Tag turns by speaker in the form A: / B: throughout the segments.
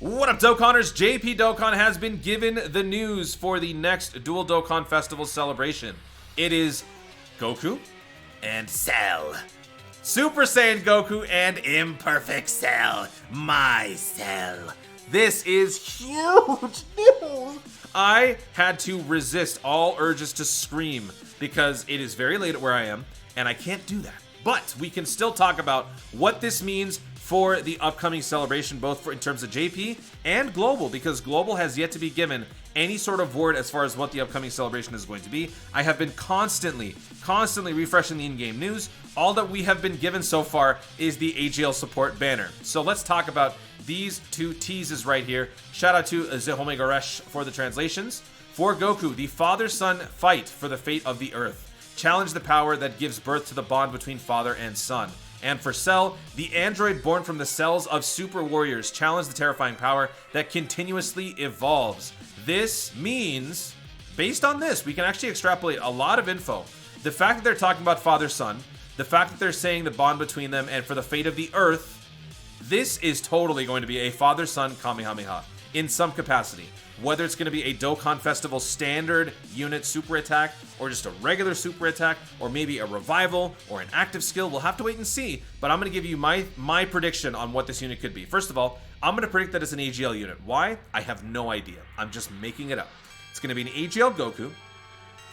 A: What up, Dokkanners? JP Dokkan has been given the news for the next Dual Dokkan Festival celebration. It is Goku and Cell. Super Saiyan Goku and Imperfect Cell. My Cell. This is huge news. I had to resist all urges to scream because it is very late at where I am and I can't do that. But we can still talk about what this means for the upcoming celebration, both in terms of JP and Global, because Global has yet to be given any sort of word as far as what the upcoming celebration is going to be. I have been constantly refreshing the in-game news. All that we have been given so far is the AGL support banner. So let's talk about these two teases right here. Shout out to Zehomegaresh for the translations. For Goku, the father-son fight for the fate of the Earth. Challenge the power that gives birth to the bond between father and son. And for Cell, the android born from the cells of super warriors. Challenge the terrifying power that continuously evolves. This means, based on this, we can actually extrapolate a lot of info. The fact that they're talking about father-son, the fact that they're saying the bond between them and for the fate of the Earth, this is totally going to be a father-son Kamehameha in some capacity. Whether it's going to be a Dokkan Festival standard unit super attack, or just a regular super attack, or maybe a revival, or an active skill, we'll have to wait and see. But I'm going to give you my prediction on what this unit could be. First of all, I'm going to predict that it's an AGL unit. Why? I have no idea. I'm just making it up. It's going to be an AGL Goku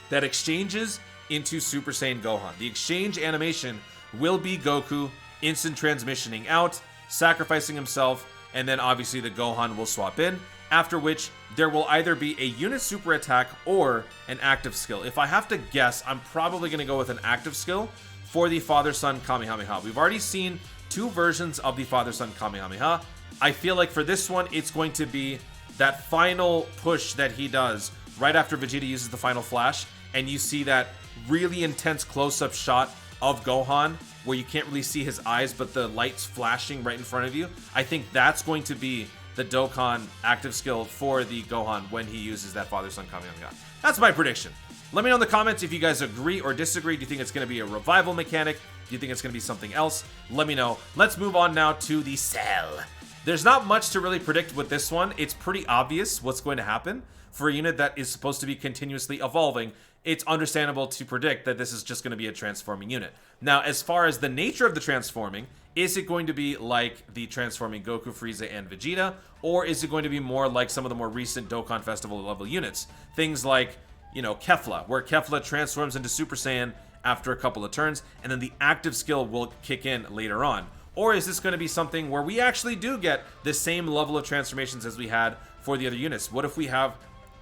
A: that exchanges into Super Saiyan Gohan. The exchange animation will be Goku instant transmissioning out, sacrificing himself, and then obviously the Gohan will swap in. After which, there will either be a unit super attack or an active skill. If I have to guess, I'm probably going to go with an active skill for the father-son Kamehameha. We've already seen two versions of the father-son Kamehameha. I feel like for this one, it's going to be that final push that he does right after Vegeta uses the final flash, and you see that really intense close-up shot of Gohan where you can't really see his eyes, but the light's flashing right in front of you. I think that's going to be the Dokkan active skill for the Gohan when he uses that father-son Kamehameha. That's my prediction. Let me know in the comments if you guys agree or disagree. Do you think it's going to be a revival mechanic? Do you think it's going to be something else? Let me know. Let's move on now to the Cell. There's not much to really predict with this one. It's pretty obvious what's going to happen. For a unit that is supposed to be continuously evolving, it's understandable to predict that this is just going to be a transforming unit. Now, as far as the nature of the transforming, is it going to be like the transforming Goku, Frieza, and Vegeta? Or is it going to be more like some of the more recent Dokkan Festival level units? Things like, you know, Kefla, where Kefla transforms into Super Saiyan after a couple of turns, and then the active skill will kick in later on. Or is this going to be something where we actually do get the same level of transformations as we had for the other units? What if we have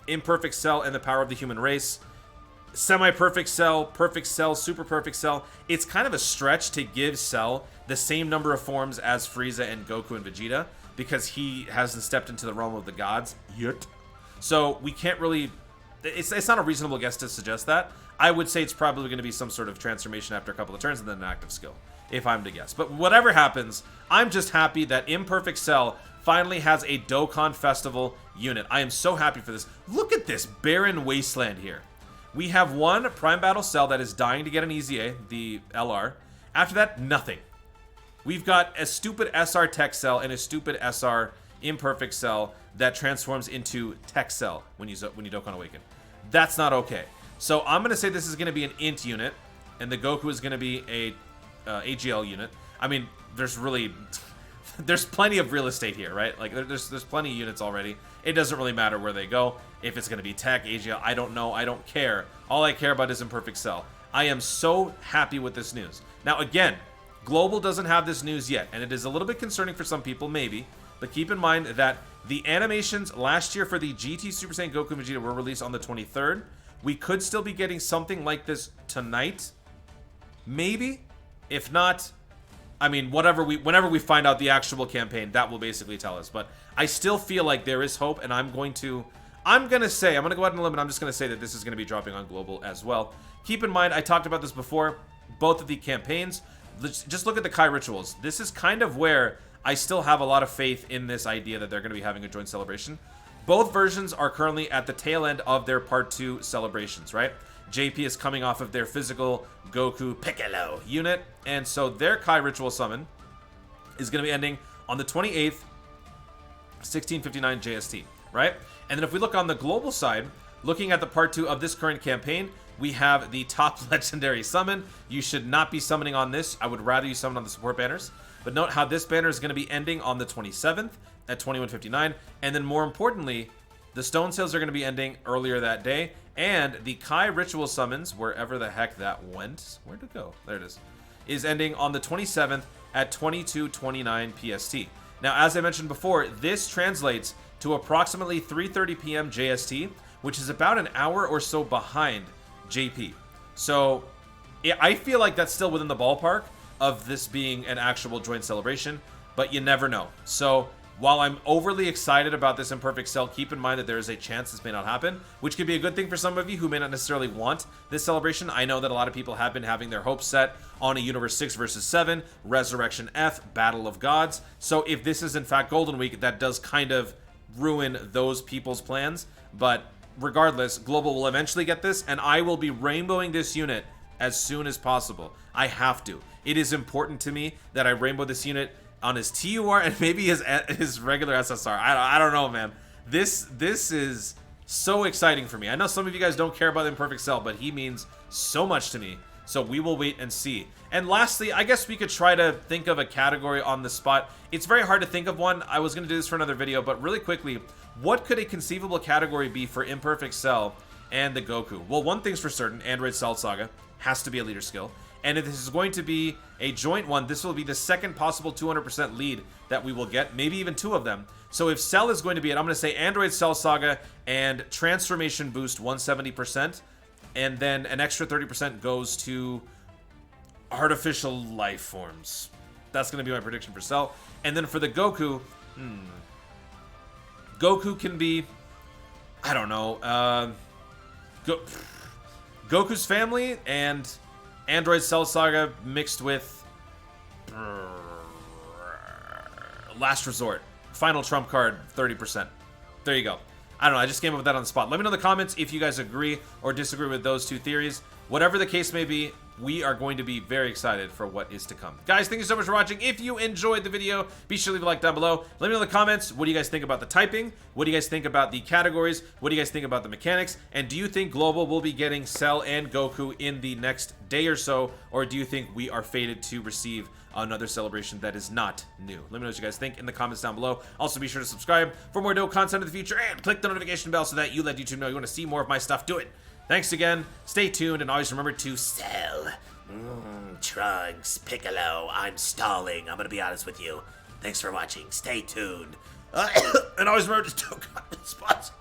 A: Imperfect Cell and the power of the human race, semi-perfect Cell, perfect Cell, super perfect Cell? It's kind of a stretch to give Cell the same number of forms as Frieza and Goku and Vegeta, because he hasn't stepped into the realm of the gods yet. So we can't really, it's not a reasonable guess to suggest that. I would say it's probably going to be some sort of transformation after a couple of turns and then an active skill, if I'm to guess. But whatever happens, I'm just happy that Imperfect Cell finally has a Dokkan Festival unit. I am so happy for this. Look at this barren wasteland here. We have one Prime Battle Cell that is dying to get an EZA, the LR. After that, nothing. We've got a stupid SR Tech Cell and a stupid SR Imperfect Cell that transforms into Tech Cell when you Dokkan Awaken. That's not okay. So I'm going to say this is going to be an int unit, and the Goku is going to be a AGL unit. I mean, there's plenty of real estate here, right? Like, there's plenty of units already. It doesn't really matter where they go. If it's going to be Tech, AGL, I don't know. I don't care. All I care about is Imperfect Cell. I am so happy with this news. Now, again, Global doesn't have this news yet, and it is a little bit concerning for some people, maybe. But keep in mind that the animations last year for the GT Super Saiyan Goku and Vegeta were released on the 23rd. We could still be getting something like this tonight. Maybe. If not, I mean, whenever we find out the actual campaign, that will basically tell us. But I still feel like there is hope, and I'm going to go out on a limb, and I'm just going to say that this is going to be dropping on Global as well. Keep in mind, I talked about this before, both of the campaigns. Just look at the Kai rituals. This is kind of where I still have a lot of faith in this idea that they're going to be having a joint celebration. Both versions are currently at the tail end of their Part 2 celebrations, right? JP is coming off of their physical Goku Piccolo unit, and so their Kai ritual summon is going to be ending on the 28th, 1659 JST, right? And then if we look on the global side, looking at the part 2 of this current campaign, we have the top legendary summon. You should not be summoning on this. I would rather you summon on the support banners. But note how this banner is going to be ending on the 27th at 21:59. And then more importantly, the stone sales are going to be ending earlier that day. And the Kai ritual summons, wherever the heck that went, where'd it go? There it is ending on the 27th at 22:29 PST. Now, as I mentioned before, this translates to approximately 3:30 p.m. JST, which is about an hour or so behind JP. So I feel like that's still within the ballpark of this being an actual joint celebration, but you never know. So while I'm overly excited about this Imperfect Cell, keep in mind that there is a chance this may not happen, which could be a good thing for some of you who may not necessarily want this celebration. I know that a lot of people have been having their hopes set on a Universe 6 versus 7, Resurrection F, Battle of Gods. So if this is in fact Golden Week, that does kind of ruin those people's plans. But regardless, Global will eventually get this, and I will be rainbowing this unit as soon as possible. I have to. It is important to me that I rainbow this unit on his TUR and maybe his regular SSR. I don't know, man. This is so exciting for me. I know some of you guys don't care about the Imperfect Cell, but he means so much to me. So we will wait and see. And lastly, I guess we could try to think of a category on the spot. It's very hard to think of one. I was going to do this for another video, but really quickly, what could a conceivable category be for Imperfect Cell and the Goku? Well, one thing's for certain, Android Cell Saga has to be a leader skill. And if this is going to be a joint one, this will be the second possible 200% lead that we will get, maybe even 2 of them. So if Cell is going to be it, I'm going to say Android Cell Saga and Transformation Boost 170%, and then an extra 30% goes to Artificial Life Forms. That's going to be my prediction for Cell. And then for the Goku, Goku can be, I don't know, Goku's family and Android Cell Saga mixed with Last Resort. Final trump card, 30%. There you go. I don't know, I just came up with that on the spot. Let me know in the comments if you guys agree or disagree with those 2 theories. Whatever the case may be, we are going to be very excited for what is to come. Guys, thank you so much for watching. If you enjoyed the video, be sure to leave a like down below. Let me know in the comments, what do you guys think about the typing? What do you guys think about the categories? What do you guys think about the mechanics? And do you think Global will be getting Cell and Goku in the next day or so? Or do you think we are fated to receive another celebration that is not new? Let me know what you guys think in the comments down below. Also, be sure to subscribe for more dope content in the future and click the notification bell so that you let YouTube know you want to see more of my stuff. Do it. Thanks again. Stay tuned and always remember to Cell. Trunks, Piccolo, I'm stalling. I'm going to be honest with you. Thanks for watching. Stay tuned. And always remember to Dokkan Info.